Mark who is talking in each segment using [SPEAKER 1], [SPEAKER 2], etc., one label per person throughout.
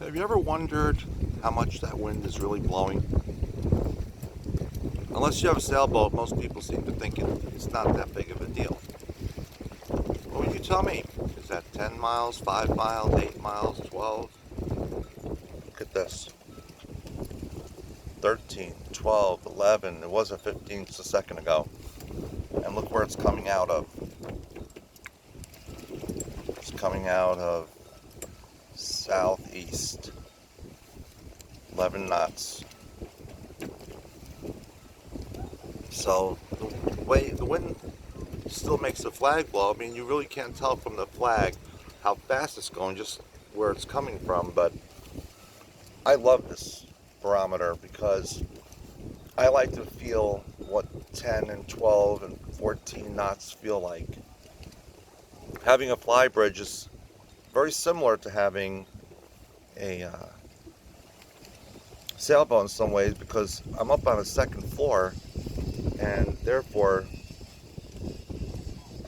[SPEAKER 1] Have you ever wondered how much that wind is really blowing? Unless you have a sailboat, most people seem to think it's not that big of a deal. What would you tell me? Is that 10 miles, 5 miles, 8 miles, 12? Look at this. 13, 12, 11. It was a 15 just a second ago. And look where it's coming out of. It's coming out of southeast. 11 knots. So the wind still makes the flag blow. I mean, you really can't tell from the flag how fast it's going, just where it's coming from. But I love this barometer because I like to feel what 10 and 12 and 14 knots feel like. Having a flybridge is very similar to having a sailboat in some ways, because I'm up on a second floor and therefore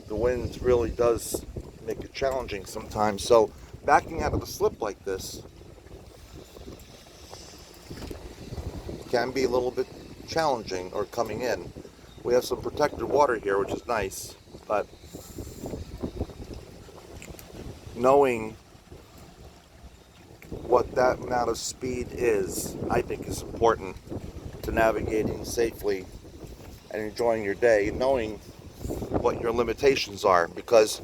[SPEAKER 1] the wind really does make it challenging sometimes. So backing out of the slip like this can be a little bit challenging, or coming in. We have some protected water here, which is nice, but knowing what that amount of speed is, I think is important to navigating safely and enjoying your day, knowing what your limitations are, because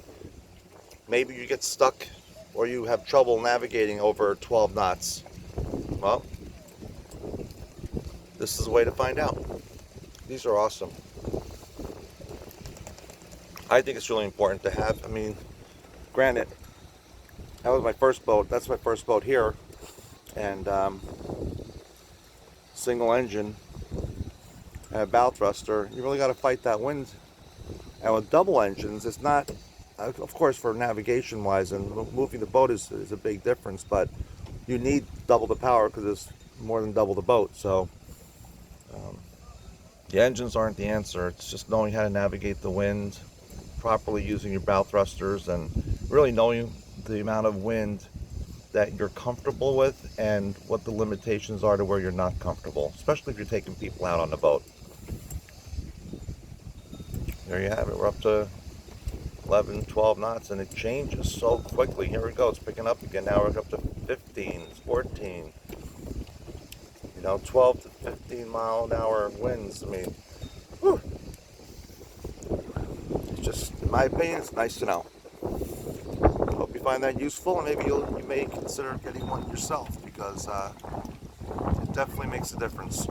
[SPEAKER 1] maybe you get stuck or you have trouble navigating over 12 knots. Well, this is a way to find out. These are awesome. I think it's really important to have. I mean, granted, that was my first boat. That's my first boat here, and single engine and a bow thruster. You really got to fight that wind. And with double engines, it's not, of course, for navigation wise and moving the boat is a big difference, but you need double the power because it's more than double the boat. So the engines aren't the answer. It's just knowing how to navigate the wind, properly using your bow thrusters, and really knowing the amount of wind that you're comfortable with and what the limitations are to where you're not comfortable, especially if you're taking people out on the boat. There you have it. We're up to 11, 12 knots, and it changes so quickly. Here we go. It's picking up again. Now we're up to 15, 14, 12 to 15 mile an hour winds. I mean, whew. It's just, in my opinion, it's nice to know. Hope you find that useful, and maybe you may consider getting one yourself, because it definitely makes a difference.